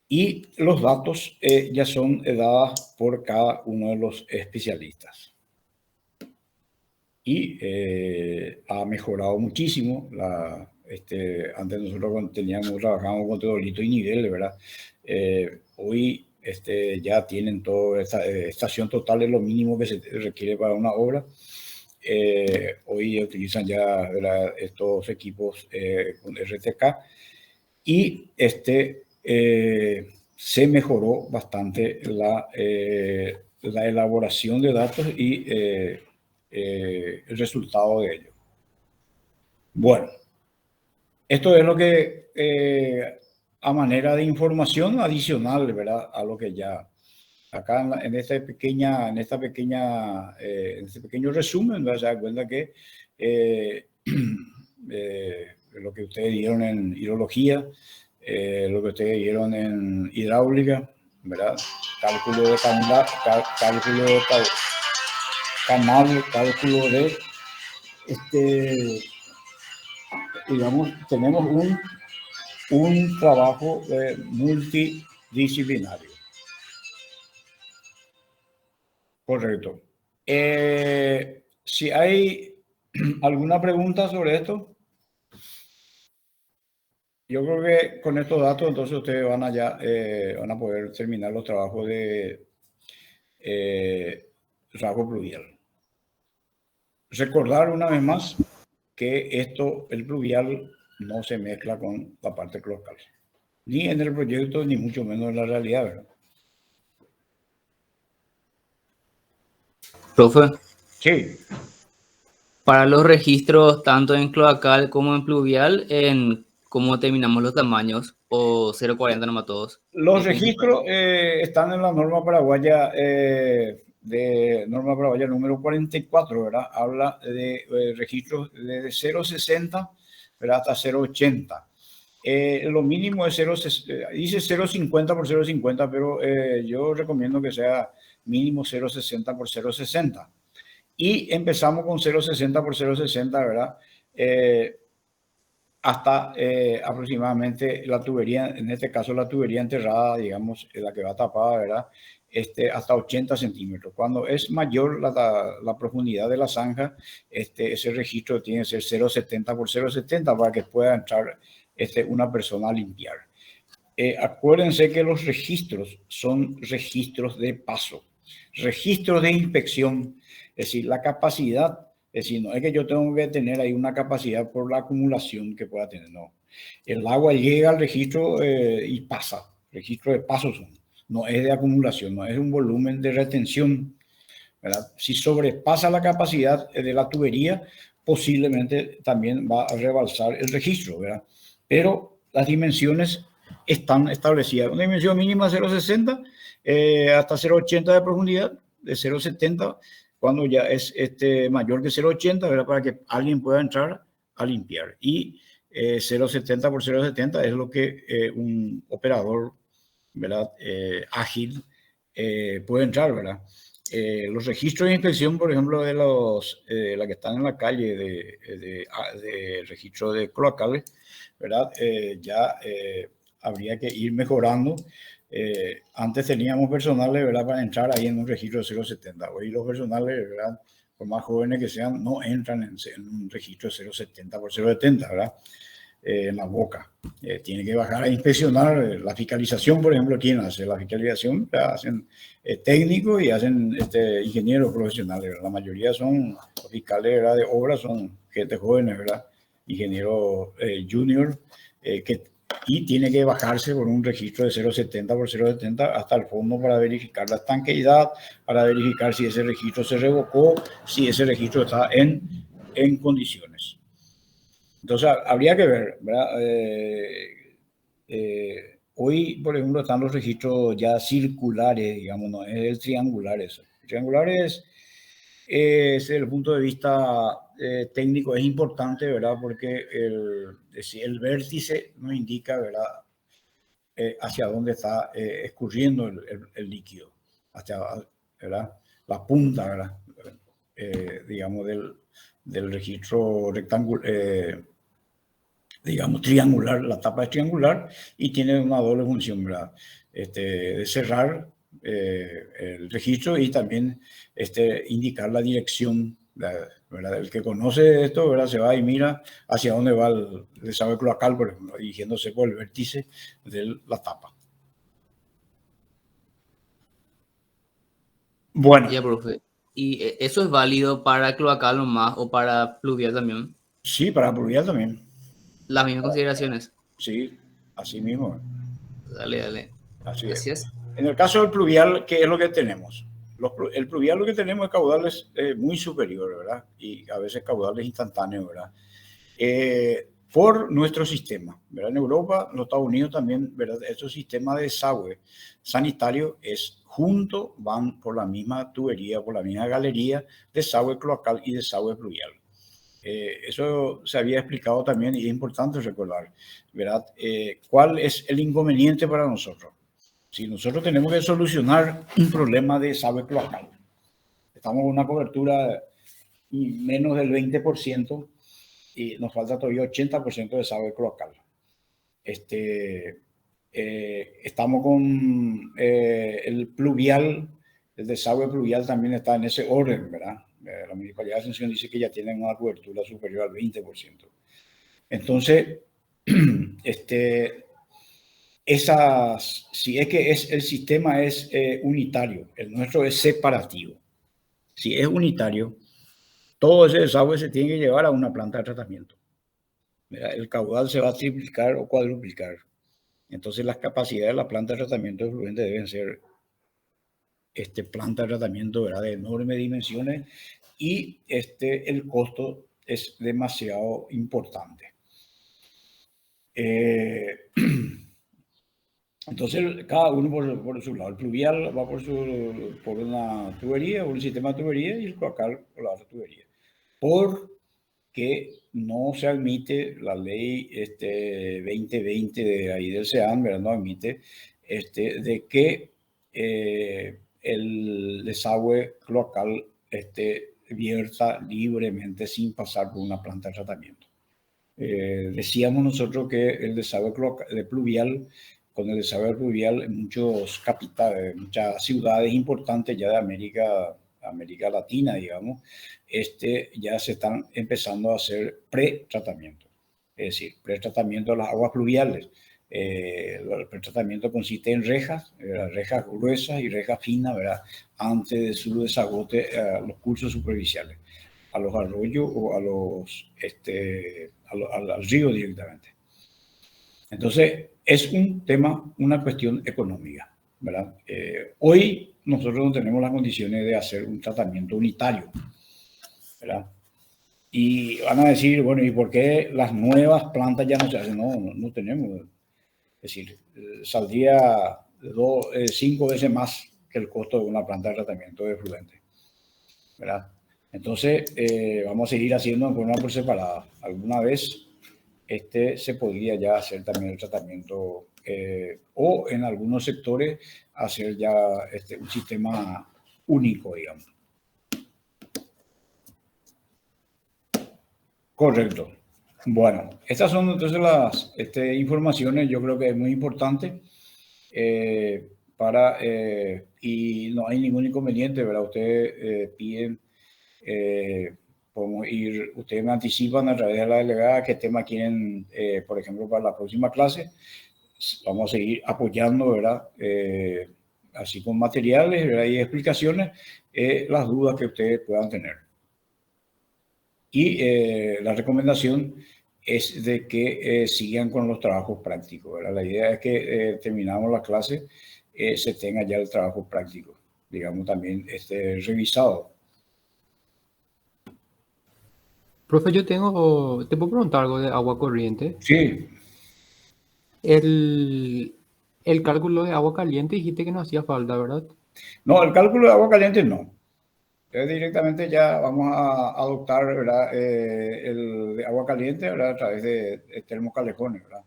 y los datos ya son dados por cada uno de los especialistas. Y ha mejorado muchísimo. Antes nosotros trabajábamos con teodolito y nivel, ¿verdad? Hoy ya tienen toda esta estación total, es lo mínimo que se requiere para una obra. Hoy utilizan ya, ¿verdad?, estos equipos con RTK, y se mejoró bastante la elaboración de datos y el resultado de ello. Bueno, esto es lo que a manera de información adicional, ¿verdad?, a lo que ya acá en este pequeño resumen, ¿verdad?, se da cuenta que lo que ustedes dieron en hidrología, lo que ustedes dieron en hidráulica, ¿verdad? Cálculo de canal, cálculo de digamos, tenemos un trabajo multidisciplinario. Correcto. Si hay alguna pregunta sobre esto, yo creo que con estos datos entonces ustedes van a poder terminar los trabajos de trabajo pluvial. Recordar una vez más que el pluvial no se mezcla con la parte cloacal, ni en el proyecto, ni mucho menos en la realidad, ¿verdad? Profe, Sí. para los registros tanto en cloacal como en pluvial, ¿cómo determinamos los tamaños? ¿O 0,40 nomás todos? Los registros están en la norma paraguaya, número 44, ¿verdad? Habla de registros de 0,60, ¿verdad?, hasta 0,80. Lo mínimo es dice 0,50 por 0,50, pero yo recomiendo que sea mínimo 0,60 por 0,60. Y empezamos con 0,60 por 0,60, ¿verdad? Hasta aproximadamente la tubería, en este caso la tubería enterrada, digamos, la que va tapada, ¿verdad? Hasta 80 centímetros. Cuando es mayor la profundidad de la zanja, ese registro tiene que ser 0,70 por 0,70 para que pueda entrar una persona a limpiar. Acuérdense que los registros son registros de paso, registros de inspección, es decir, la capacidad. Es decir, no es que yo tengo que tener ahí una capacidad por la acumulación que pueda tener, no. El agua llega al registro y pasa. Registro de paso no es de acumulación, no es un volumen de retención, ¿verdad? Si sobrepasa la capacidad de la tubería, posiblemente también va a rebalsar el registro, ¿verdad? Pero las dimensiones están establecidas. Una dimensión mínima 0,60 hasta 0,80 de profundidad, de 0,70 cuando ya es mayor que 0,80, ¿verdad?, para que alguien pueda entrar a limpiar. Y 0,70 por 0,70 es lo que un operador, ¿verdad?, ágil puede entrar, ¿verdad? Los registros de inspección, por ejemplo, de la que están en la calle de registro de cloacales, ¿verdad? Ya habría que ir mejorando. Antes teníamos personales, ¿verdad?, para entrar ahí en un registro de 0,70. Hoy los personales, ¿verdad?, por más jóvenes que sean, no entran en un registro de 0,70 por 0,70, ¿verdad? En la boca. Tiene que bajar a inspeccionar la fiscalización, por ejemplo. ¿Quién hace la fiscalización? Hacen técnicos y hacen ingenieros profesionales, ¿verdad? La mayoría son fiscales, ¿verdad?, de obra, son gente jóvenes, ¿verdad? ingeniero junior, y tiene que bajarse por un registro de 0,70 por 0,70 hasta el fondo para verificar la estanqueidad, para verificar si ese registro se revocó, si ese registro está en condiciones. Entonces, habría que ver, ¿verdad? Hoy, por ejemplo, están los registros ya circulares, digamos, no es el triangular eso. El triangular es desde el punto de vista técnico es importante, ¿verdad? Porque el vértice nos indica, ¿verdad? Hacia dónde está escurriendo el líquido, hacia, ¿verdad? La punta, ¿verdad? Digamos, del registro rectangular, digamos, triangular, la tapa es triangular y tiene una doble función, ¿verdad? De cerrar el registro y también indicar la dirección, ¿verdad? El que conoce esto, ¿verdad? Se va y mira hacia dónde va el desagüe cloacal, por ejemplo, dirigiéndose por el vértice de la tapa. Bueno. Ya, profe. ¿Y eso es válido para cloacal nomás o para pluvial también? Sí, para pluvial también. Las mismas consideraciones. Sí, así mismo. Dale, dale. Así Gracias. es. En el caso del pluvial, ¿qué es lo que tenemos? El pluvial lo que tenemos es caudales muy superiores, ¿verdad? Y a veces caudales instantáneos, ¿verdad? Por nuestro sistema, ¿verdad? En Europa, en los Estados Unidos también, ¿verdad? Estos sistemas de desagüe sanitario van por la misma tubería, por la misma galería, desagüe cloacal y desagüe pluvial. Eso se había explicado también y es importante recordar, ¿verdad? ¿Cuál es el inconveniente para nosotros? Si nosotros tenemos que solucionar un problema de desagüe cloacal, estamos con una cobertura menos del 20% y nos falta todavía 80% de desagüe cloacal. Estamos con el pluvial, el desagüe pluvial también está en ese orden, ¿verdad? La Municipalidad de Asunción dice que ya tienen una cobertura superior al 20%. Entonces, si es que el sistema es unitario, el nuestro es separativo. Si es unitario, todo ese desagüe se tiene que llevar a una planta de tratamiento. Mira, el caudal se va a triplicar o cuadruplicar. Entonces las capacidades de la planta de tratamiento de efluentes deben ser planta de tratamiento, ¿verdad? De enormes dimensiones y el costo es demasiado importante. Entonces, cada uno por su lado. El pluvial va por una tubería, un sistema de tubería, y el cloacal por la otra tubería. Porque no se admite la ley 2020 de ahí del SEAN, ¿verdad? No admite de que el desagüe cloacal vierta libremente sin pasar por una planta de tratamiento. Decíamos nosotros que el desagüe pluvial, con el desagüe pluvial en muchas ciudades importantes ya de América Latina, digamos, ya se están empezando a hacer pretratamiento. Es decir, pretratamiento de las aguas pluviales. El pretratamiento consiste en rejas gruesas y rejas finas, ¿verdad? Antes de su desagote a los cursos superficiales, a los arroyos o al río directamente. Entonces, es un tema, una cuestión económica, ¿verdad? Hoy nosotros no tenemos las condiciones de hacer un tratamiento unitario, ¿verdad? Y van a decir, bueno, ¿y por qué las nuevas plantas ya no se hacen? No tenemos. Es decir, saldría 5 veces más que el costo de una planta de tratamiento de efluentes, ¿verdad? Entonces, vamos a seguir haciendo en forma por separada. Alguna vez se podría ya hacer también el tratamiento o en algunos sectores hacer ya un sistema único, digamos. Correcto. Bueno, estas son entonces las informaciones, yo creo que es muy importante y no hay ningún inconveniente, ¿verdad? Ustedes piden, ustedes me anticipan a través de la delegada qué tema quieren, por ejemplo, para la próxima clase. Vamos a seguir apoyando, ¿verdad? Así con materiales, ¿verdad? Y explicaciones, las dudas que ustedes puedan tener. Y la recomendación es de que sigan con los trabajos prácticos, ¿verdad? La idea es que terminamos la clase, se tenga ya el trabajo práctico, digamos, también revisado. Profe, ¿te puedo preguntar algo de agua corriente? Sí, El cálculo de agua caliente dijiste que no hacía falta, ¿verdad? no, el cálculo de agua caliente no. Directamente ya vamos a adoptar, ¿verdad? El de agua caliente, ¿verdad? A través de termocalefones, ¿verdad?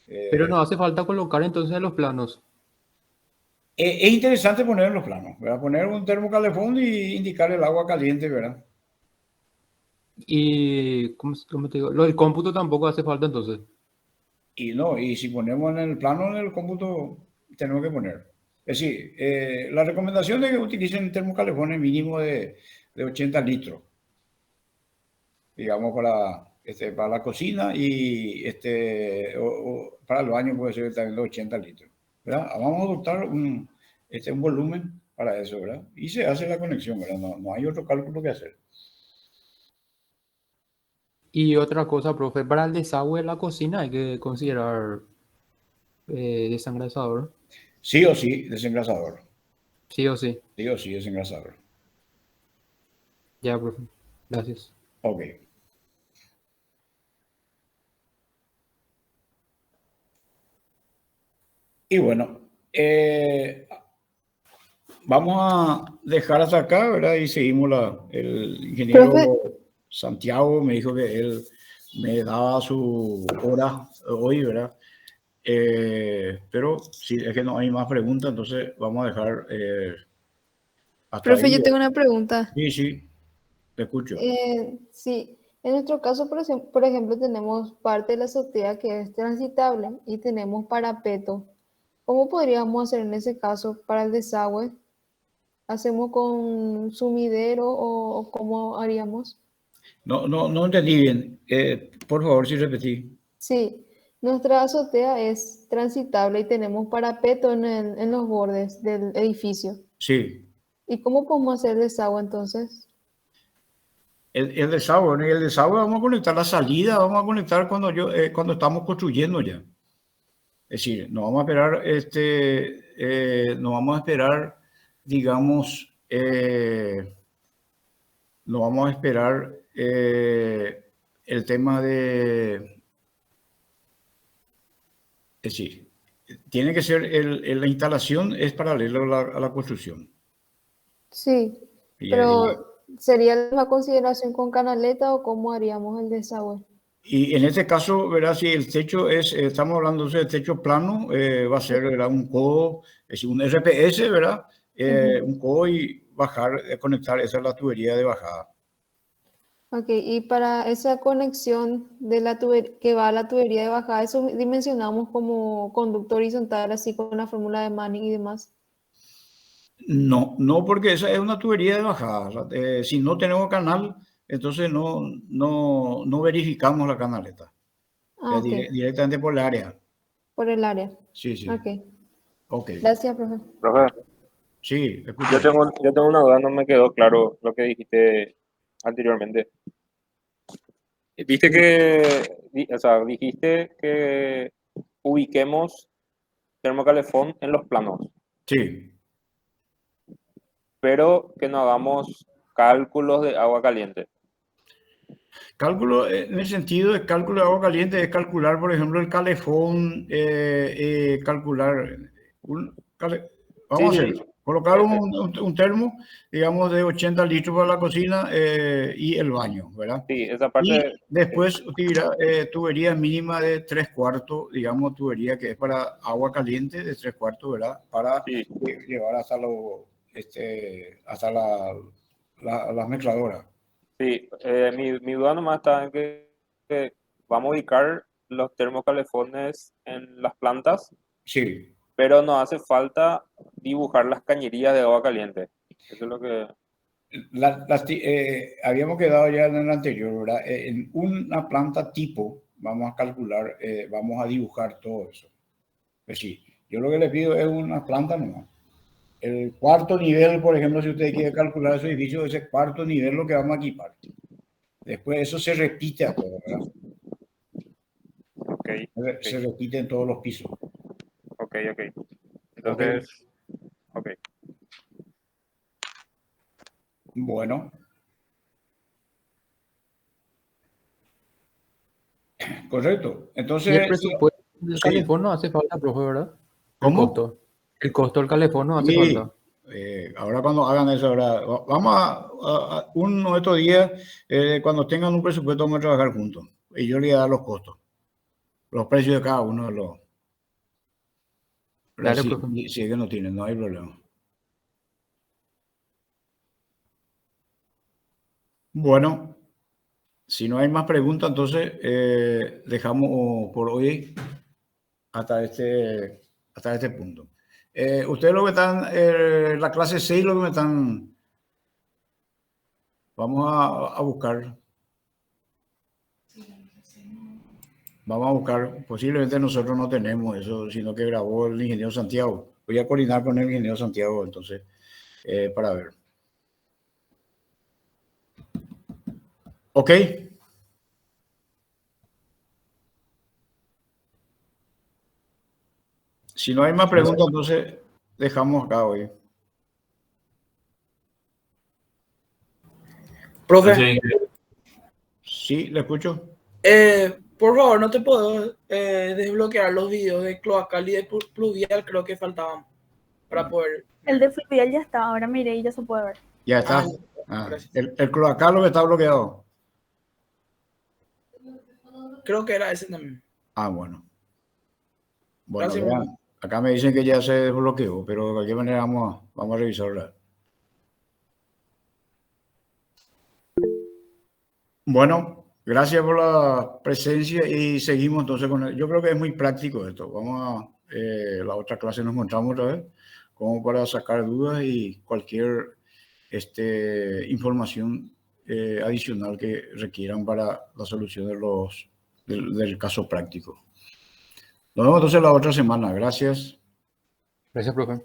Pero no hace falta colocar entonces los planos. Es interesante poner en los planos, ¿verdad? Poner un termocalefón y indicar el agua caliente, ¿verdad? Y, ¿cómo te digo? Lo del cómputo tampoco hace falta entonces. Y no, y si ponemos en el plano, en el cómputo, tenemos que poner. Es decir, la recomendación es que utilicen termocalefones mínimo de 80 litros, digamos, para la cocina y o para el baño puede ser también de 80 litros, ¿verdad? Vamos a adoptar un volumen para eso, ¿verdad? Y se hace la conexión, ¿verdad? No hay otro cálculo que hacer. Y otra cosa, profe, para el desagüe de la cocina hay que considerar desengrasador, Sí o sí, desengrasador. sí o sí. Sí o sí, desengrasador. Ya, profe. Gracias. Ok. Y bueno, vamos a dejar hasta acá, ¿verdad? Y seguimos el ingeniero Profe. Santiago me dijo que él me daba su hora hoy, ¿verdad? Pero si es que no hay más preguntas, entonces vamos a dejar hasta Profe, ahí. yo tengo una pregunta. Sí, sí, te escucho. Sí, en nuestro caso, por ejemplo, tenemos parte de la azotea que es transitable y tenemos parapeto. ¿Cómo podríamos hacer en ese caso para el desagüe? ¿Hacemos con sumidero o cómo haríamos? No entendí bien. Por favor, si repetí. Sí, nuestra azotea es transitable y tenemos parapeto en los bordes del edificio. Sí. ¿Y cómo podemos hacer desagüe entonces? El desagüe, ¿no? Y el desagüe vamos a conectar la salida, vamos a conectar cuando estamos construyendo ya. Es decir, no vamos a esperar, no vamos a esperar, digamos, no vamos a esperar el tema de, es decir, tiene que ser, la instalación es paralela a la construcción. Sí, pero ¿sería la misma consideración con canaleta o cómo haríamos el desagüe? Y en este caso, ¿verdad? Si el techo estamos hablando de techo plano, va a ser, ¿verdad? Un codo, es decir, un RPS, ¿verdad? Un codo y bajar, conectar, esa es la tubería de bajada. Ok, y para esa conexión de que va a la tubería de bajada, eso dimensionamos como conducto horizontal, así con la fórmula de Manning y demás. No, porque esa es una tubería de bajada. O sea, si no tenemos canal, entonces no verificamos la canaleta. Ah, ok, Directamente por el área. por el área. Sí, sí. Ok, Ok. gracias, profe. Profe, Sí, escucho. yo tengo una duda, no me quedó claro lo que dijiste anteriormente. O sea, dijiste que ubiquemos termocalefón en los planos, Sí. pero que no hagamos cálculos de agua caliente. Cálculo, en el sentido de cálculo de agua caliente, es calcular, por ejemplo, el calefón, calcular. Vamos Sí, a sí. hacer, colocar un termo, digamos, de 80 litros para la cocina y el baño, ¿verdad? Sí, esa Y parte. después utilizar tubería mínima de 3/4, digamos, tubería que es para agua caliente de 3/4, ¿verdad? Para Sí, llevar hasta la mezcladora. sí. Mi duda nomás está en que vamos a ubicar los termocalefones en las plantas, Sí. pero no hace falta dibujar las cañerías de agua caliente. Eso es lo que. Habíamos quedado ya en el anterior, ¿verdad? En una planta tipo, vamos a calcular, vamos a dibujar todo eso. Pues sí, yo lo que le pido es una planta nomás. El cuarto nivel, por ejemplo, si usted quiere calcular su edificio, ese cuarto nivel lo que vamos a equipar. Después eso se repite a todo, ¿verdad? se repite en todos los pisos. Ok. Entonces, ok. Bueno. Correcto. Y el Entonces, presupuesto del sí. calefón no hace falta, profe, ¿verdad? ¿Cómo? El costo del calefón no hace Sí, falta. ahora cuando hagan eso, ahora, vamos a uno de estos días, cuando tengan un presupuesto, vamos a trabajar juntos. Y yo le voy a dar los costos, los precios de cada uno de los. Dale, Si, profe. si es que no tienen, no hay problema. Bueno, si no hay más preguntas, entonces dejamos por hoy hasta este punto. Ustedes lo que están, la clase 6, lo que me están, vamos a buscar. Vamos a buscar, posiblemente nosotros no tenemos eso, sino que grabó el ingeniero Santiago. Voy a coordinar con el ingeniero Santiago, entonces, para ver. Ok. Si no hay más preguntas, entonces dejamos acá hoy. Profe, Sí, le escucho. por favor, no te puedo desbloquear los videos de cloacal y de pluvial, creo que faltaban para poder. El de fluvial ya está, ahora miré y ya se puede ver. Ya está. Gracias. El cloacal lo que está bloqueado. Creo que era ese también. Bueno. Bueno, Gracias, vean, acá me dicen que ya se desbloqueó, pero de cualquier manera vamos a revisarla. Bueno, gracias por la presencia y seguimos entonces con yo creo que es muy práctico esto. Vamos a la otra clase, nos encontramos otra vez, como para sacar dudas y cualquier información adicional que requieran para la solución del caso práctico. Nos vemos entonces la otra semana. Gracias. Gracias, profe.